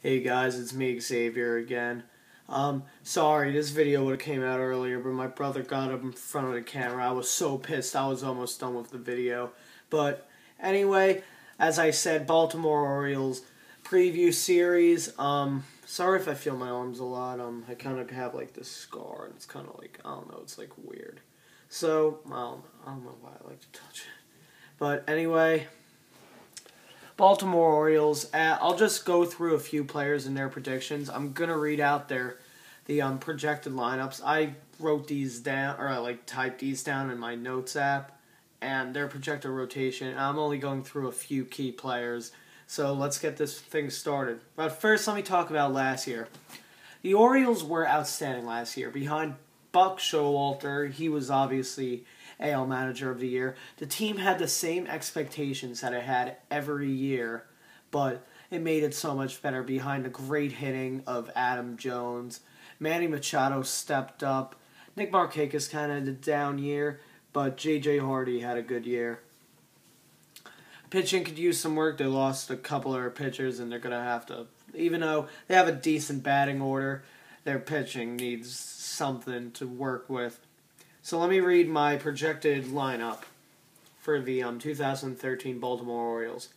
Hey guys, it's me, Xavier, again. Sorry, this video would have came out earlier, but my brother got up in front of the camera. I was so pissed, I was almost done with the video. But anyway, as I said, Baltimore Orioles preview series. Sorry if I feel my arms a lot. I kind of have like this scar, and it's kind of like, I don't know, it's like weird. So, I don't know why I like to touch it. But anyway, Baltimore Orioles. I'll just go through a few players and their predictions. I'm gonna read out the projected lineups. I wrote these down, or I typed these down in my notes app, and their projected rotation. I'm only going through a few key players. So let's get this thing started. But first, let me talk about last year. The Orioles were outstanding last year. Behind Buck Showalter, he was obviously AL Manager of the Year. The team had the same expectations that it had every year, but it made it so much better behind the great hitting of Adam Jones. Manny Machado stepped up. Nick Markakis kind of had a down year, but J.J. Hardy had a good year. Pitching could use some work. They lost a couple of their pitchers, and they're going to have to, even though they have a decent batting order, their pitching needs something to work with. So let me read my projected lineup for the 2013 Baltimore Orioles.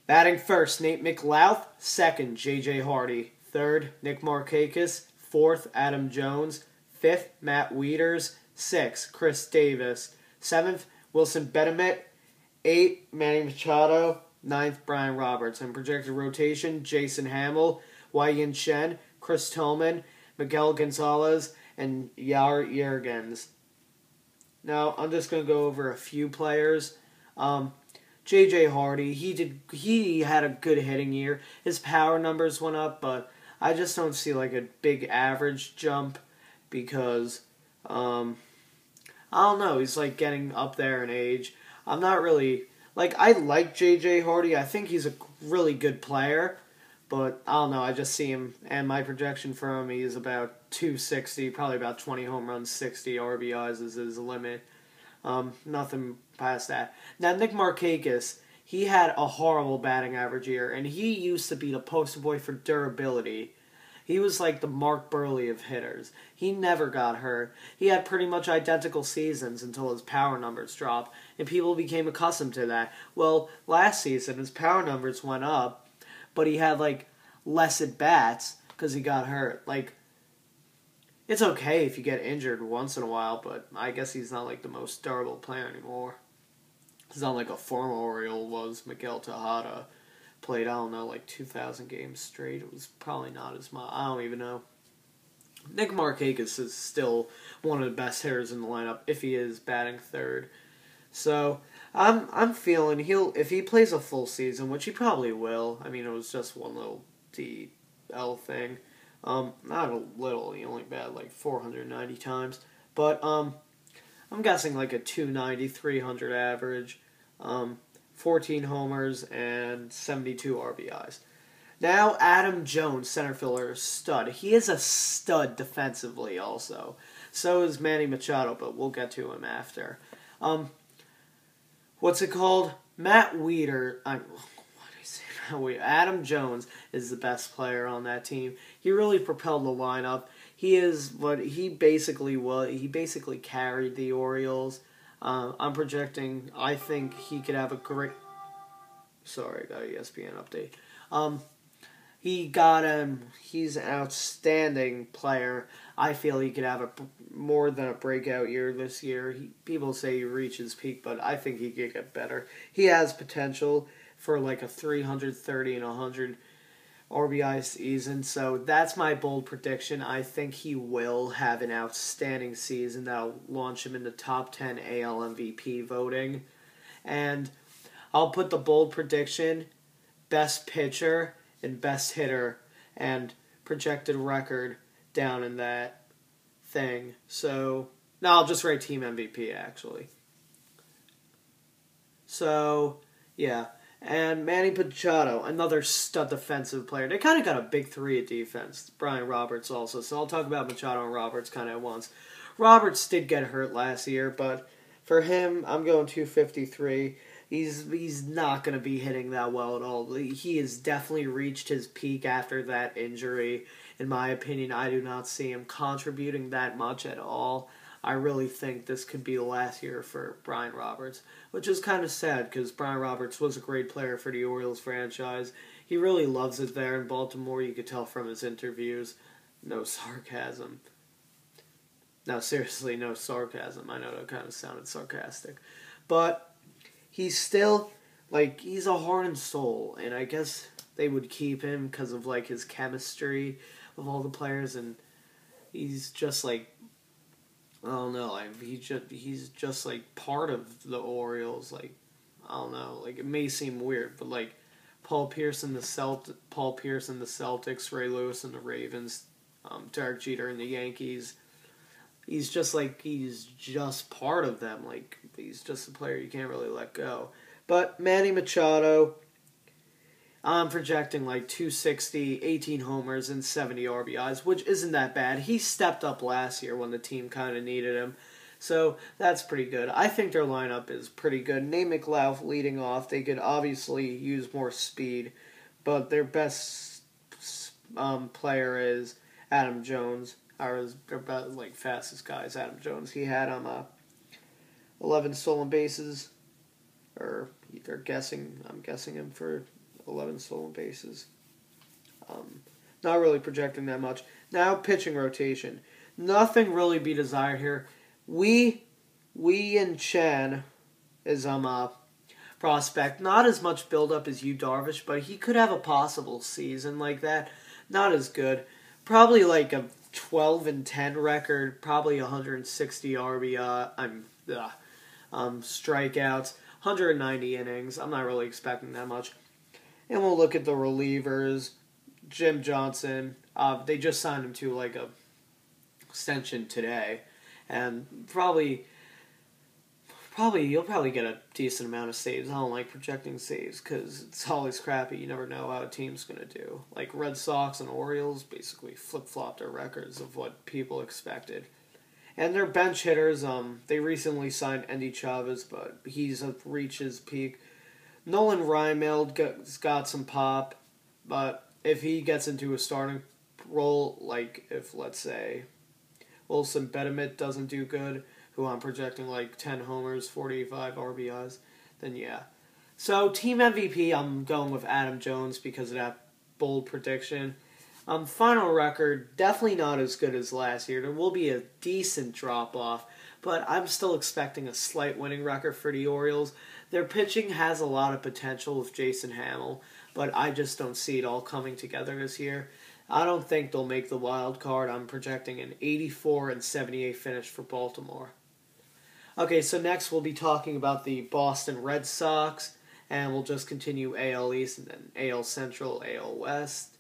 Batting first, Nate McLouth. Second, J.J. Hardy. Third, Nick Markakis. Fourth, Adam Jones. Fifth, Matt Wieters. Sixth, Chris Davis. Seventh, Wilson Betemit. Eighth, Manny Machado. Ninth, Brian Roberts. And projected rotation, Jason Hamill, Wei-Yin Chen, Chris Tillman, Miguel Gonzalez, and Yair Jurgens. Now, I'm just going to go over a few players. J.J. Hardy, he had a good hitting year. His power numbers went up, but I just don't see like a big average jump because, I don't know, he's like getting up there in age. I'm not really, I like J.J. Hardy. I think he's a really good player. But, I don't know, I just see him, and my projection for him, he is about 260, probably about 20 home runs, 60 RBIs is his limit. Nothing past that. Now, Nick Markakis, he had a horrible batting average year, and he used to be the poster boy for durability. He was like the Mark Burley of hitters. He never got hurt. He had pretty much identical seasons until his power numbers dropped, and people became accustomed to that. Well, last season, his power numbers went up, but he had, less at-bats because he got hurt. It's okay if you get injured once in a while, but I guess he's not, the most durable player anymore. He's not like a former Oriole was. Miguel Tejada played, 2,000 games straight. It was probably not as much. I don't even know. Nick Markakis is still one of the best hitters in the lineup if he is batting third. So I'm feeling if he plays a full season, which he probably will. I mean, it was just one little DL thing. Not a little. He only batted 490 times, but I'm guessing a 290, 300 average, 14 homers and 72 RBIs. Now Adam Jones, center fielder, stud. He is a stud defensively also. So is Manny Machado, but we'll get to him after. What's it called? Matt Wieters. Adam Jones is the best player on that team. He really propelled the lineup. He is what he basically was. He basically carried the Orioles. I'm projecting. I think he could have a great. Sorry, I got an ESPN update. He's an outstanding player. I feel he could have more than a breakout year this year. People say he reached his peak, but I think he could get better. He has potential for a 330 and 100 RBI season, so that's my bold prediction. I think he will have an outstanding season that'll launch him in the top 10 AL MVP voting. And I'll put the bold prediction, best pitcher and best hitter and projected record down in that thing. So, no, I'll just write team MVP actually. So, yeah. And Manny Machado, another stud defensive player. They kind of got a big three at defense. Brian Roberts also. So I'll talk about Machado and Roberts kind of at once. Roberts did get hurt last year, but for him, I'm going 253. He's not going to be hitting that well at all. He has definitely reached his peak after that injury. In my opinion, I do not see him contributing that much at all. I really think this could be the last year for Brian Roberts, which is kind of sad because Brian Roberts was a great player for the Orioles franchise. He really loves it there in Baltimore. You could tell from his interviews. No sarcasm. No, seriously, no sarcasm. I know that kind of sounded sarcastic. But he's still, he's a heart and soul. And I guess they would keep him because of, his chemistry of all the players. And he's just, I don't know. He's just, part of the Orioles. I don't know. It may seem weird, but, Paul Pierce and the Celtics, Ray Lewis and the Ravens, Derek Jeter and the Yankees. He's just part of them. He's just a player you can't really let go. But Manny Machado, I'm projecting 260, 18 homers, and 70 RBIs, which isn't that bad. He stepped up last year when the team kind of needed him. So that's pretty good. I think their lineup is pretty good. Nate McLeod leading off. They could obviously use more speed, but their best player is Adam Jones. Their fastest guy is Adam Jones. He had 11 stolen bases, or I'm guessing him for 11 stolen bases. Not really projecting that much. Now pitching rotation. Nothing really be desired here. Wei Chen is prospect. Not as much build-up as Yu Darvish, but he could have a possible season like that. Not as good. Probably a 12-10 record. Probably 160 RBI. Strikeouts. 190 innings. I'm not really expecting that much. And we'll look at the relievers. Jim Johnson. They just signed him to a extension today. And probably you'll probably get a decent amount of saves. I don't like projecting saves because it's always crappy. You never know how a team's going to do. Red Sox and Orioles basically flip-flopped their records of what people expected. And their bench hitters, they recently signed Andy Chavez, but he's reached his peak. Nolan Reinfeld's got some pop, but if he gets into a starting role, if, let's say, Wilson Betemit doesn't do good, who I'm projecting 10 homers, 45 RBIs, then yeah. So, team MVP, I'm going with Adam Jones because of that bold prediction. Final record, definitely not as good as last year. There will be a decent drop-off, but I'm still expecting a slight winning record for the Orioles. Their pitching has a lot of potential with Jason Hamill, but I just don't see it all coming together this year. I don't think they'll make the wild card. I'm projecting an 84-78 finish for Baltimore. Okay, so next we'll be talking about the Boston Red Sox, and we'll just continue AL East and then AL Central, AL West,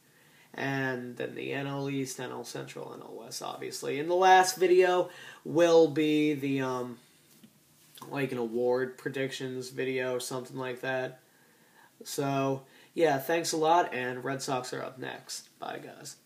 and then the NL East, NL Central, NL West, obviously. And the last video will be the, an award predictions video, something like that. So, yeah, thanks a lot, and Red Sox are up next. Bye, guys.